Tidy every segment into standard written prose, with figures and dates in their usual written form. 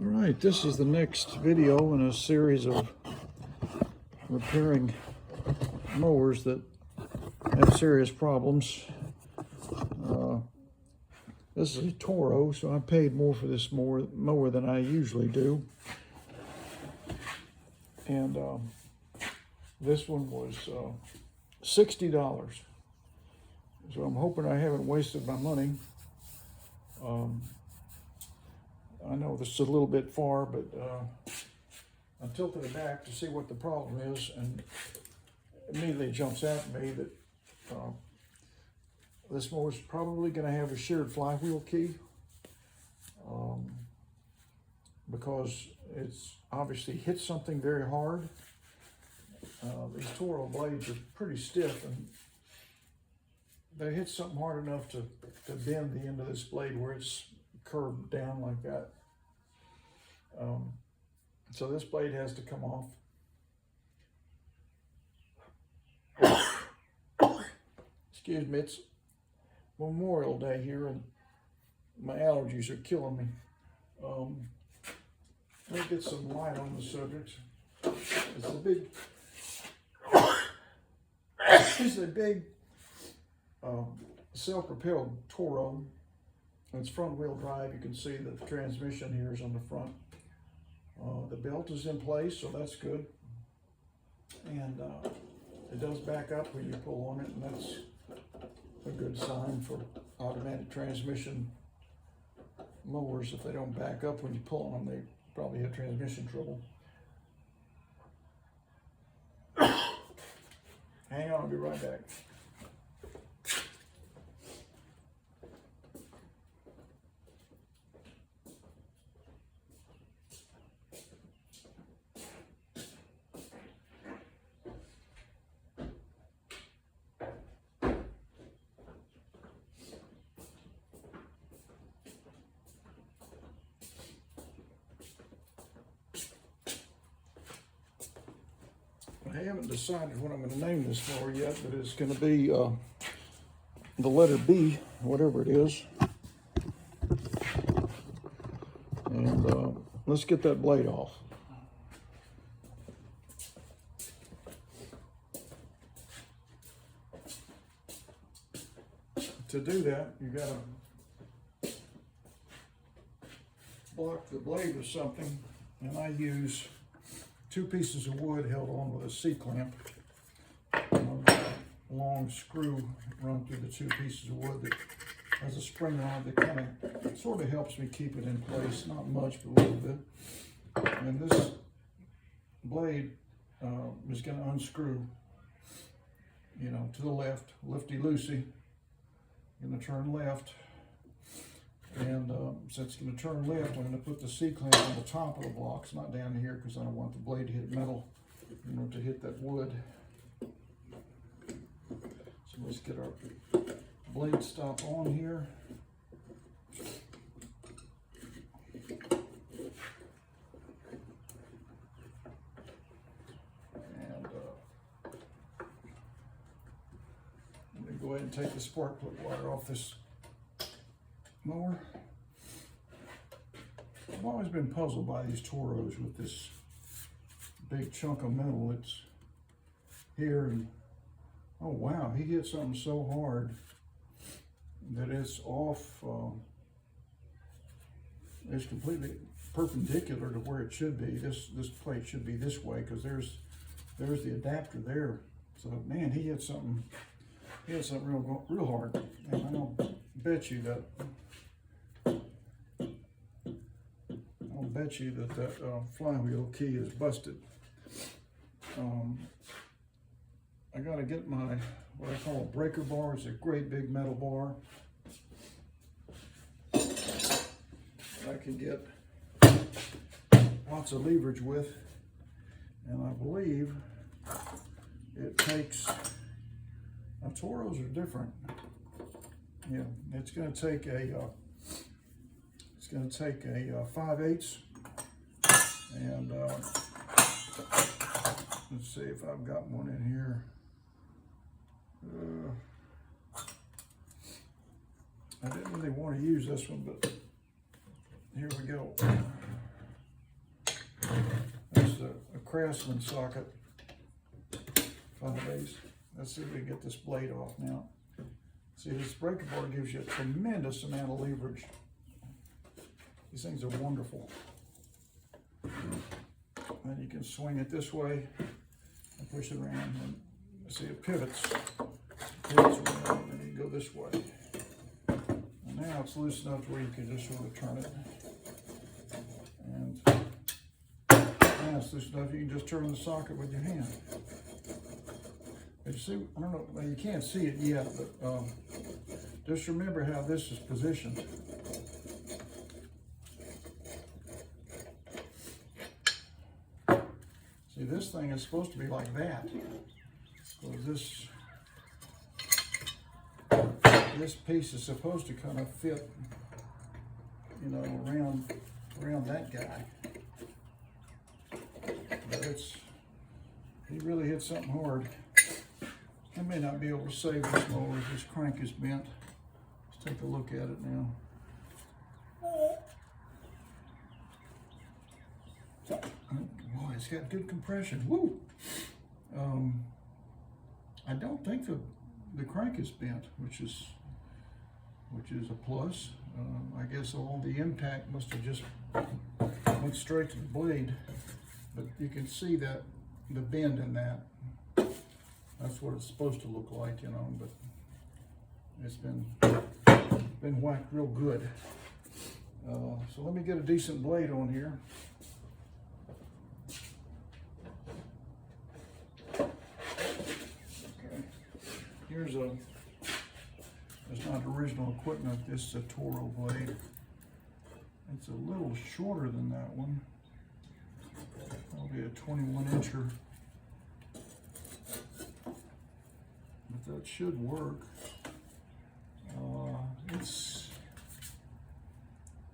All right, this is the next video in a series of repairing mowers that have serious problems. This is a Toro, so I paid more for this mower than I usually do. And this one was $60. So I'm hoping I haven't wasted my money. I know this is a little bit far, but I tilted it back to see what the problem is, and immediately it jumps out at me that this mower is probably going to have a sheared flywheel key because it's obviously hit something very hard. These Toro blades are pretty stiff, and they hit something hard enough to bend the end of this blade where it's curved down like that. So this blade has to come off. Excuse me, it's Memorial Day here and my allergies are killing me. Let me get some light on the subject. It's a big self-propelled Toro. It's front wheel drive. You can see that the transmission here is on the front. The belt is in place, so that's good. And it does back up when you pull on it, and that's a good sign for automatic transmission mowers. If they don't back up when you pull on them, they probably have transmission trouble. Hang on, I'll be right back. I haven't decided what I'm going to name this mower yet, but it's going to be the letter B, whatever it is. And let's get that blade off. To do that, you got to block the blade with something, and I use 2 pieces of wood held on with a C-clamp. Long screw run through the 2 pieces of wood that has a spring on it that kind of sort of helps me keep it in place. Not much, but a little bit. And this blade is going to unscrew, to the left, lefty-loosey. Going to turn left. And since it's going to turn left, I'm going to put the C-clamp on the top of the blocks, not down here, because I don't want the blade to hit metal, to hit that wood. So let's get our blade stop on here. And let me go ahead and take the spark plug wire off this mower. I've always been puzzled by these Toros with this big chunk of metal that's here, and oh wow, he hit something so hard that it's off, it's completely perpendicular to where it should be. This plate should be this way, because there's the adapter there. So man, he hit something real hard, and I'll bet you that that flywheel key is busted. I gotta get my, what I call a breaker bar. It's a great big metal bar that I can get lots of leverage with, and I believe it takes, now Toros are different. Yeah, it's gonna take a 5/8, and let's see if I've got one in here. I didn't really want to use this one, but here we go. Craftsman socket. 5/8. Let's see if we can get this blade off now. See, this breaker bar gives you a tremendous amount of leverage. These things are wonderful. And you can swing it this way and push it around, and see it pivots. Pivots around, and you go this way. And now it's loose enough where you can just sort of turn it. And now it's loose enough you can just turn the socket with your hand. But you see, I don't know, well, you can't see it yet, but just remember how this is positioned. See, this thing is supposed to be like that. So this piece is supposed to kind of fit, you know, around that guy. But he really hit something hard. I may not be able to save this mower if this crank is bent. Let's take a look at it now. Boy, it's got good compression. Woo! I don't think the crank is bent, which is a plus. I guess all the impact must have just went straight to the blade, but you can see that the bend in that. That's what it's supposed to look like, you know, but it's been whacked real good. So let me get a decent blade on here. Okay. It's not original equipment. This is a Toro blade. It's a little shorter than that one. Probably a 21-incher. But that should work.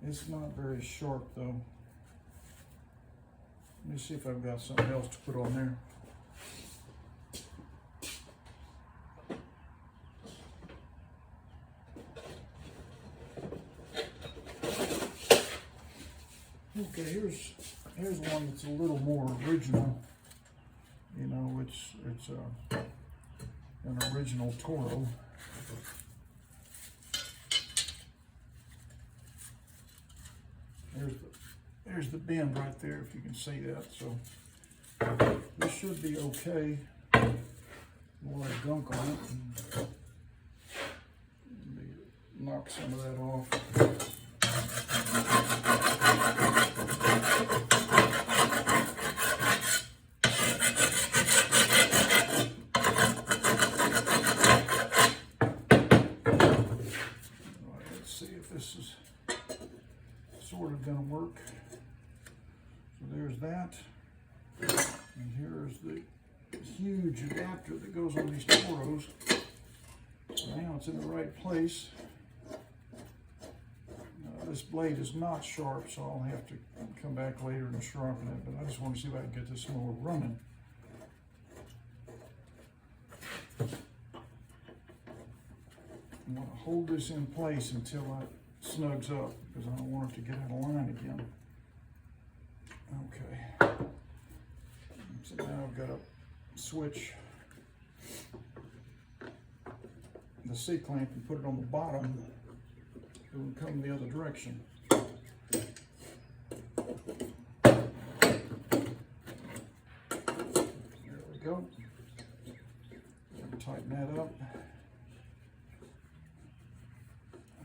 It's not very sharp though. Let me see if I've got something else to put on there. Okay, here's one that's a little more original. You know, it's an original Toro. There's the bend right there, if you can see that. So this should be okay. A lot of gunk on it. Knock some of that off. Let's see if this is sort of going to work. So there's that. And here's the huge adapter that goes on these Toros. So now it's in the right place. This blade is not sharp, so I'll have to come back later and sharpen it, but I just want to see if I can get this mower running. I'm going to hold this in place until it snugs up, because I don't want it to get out of line again. Okay. So now I've got to switch the C-clamp and put it on the bottom. It will come the other direction. There we go. Tighten that up.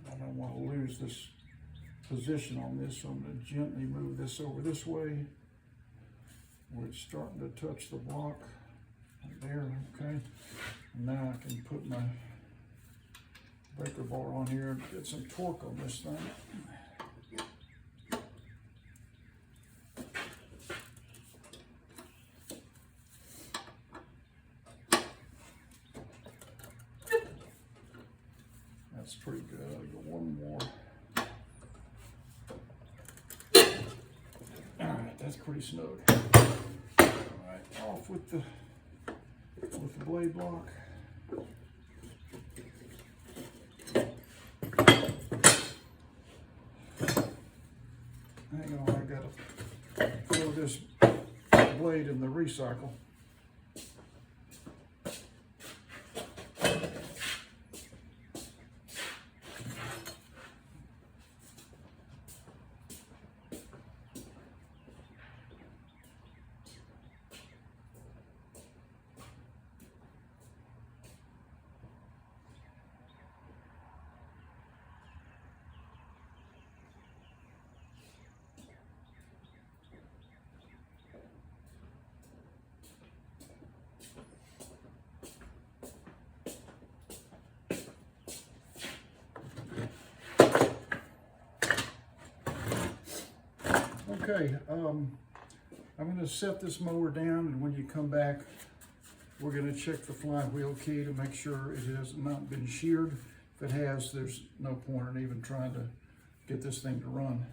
I don't want to lose this position on this, so I'm going to gently move this over this way where it's starting to touch the block. Right there, okay. And now I can put my breaker bar on here and get some torque on this thing. That's pretty good. I'll go one more. All right, that's pretty snug. All right, off with the blade block. Hang on, I gotta throw this blade in the recycle. Okay, I'm going to set this mower down, and when you come back, we're going to check the flywheel key to make sure it has not been sheared. If it has, there's no point in even trying to get this thing to run.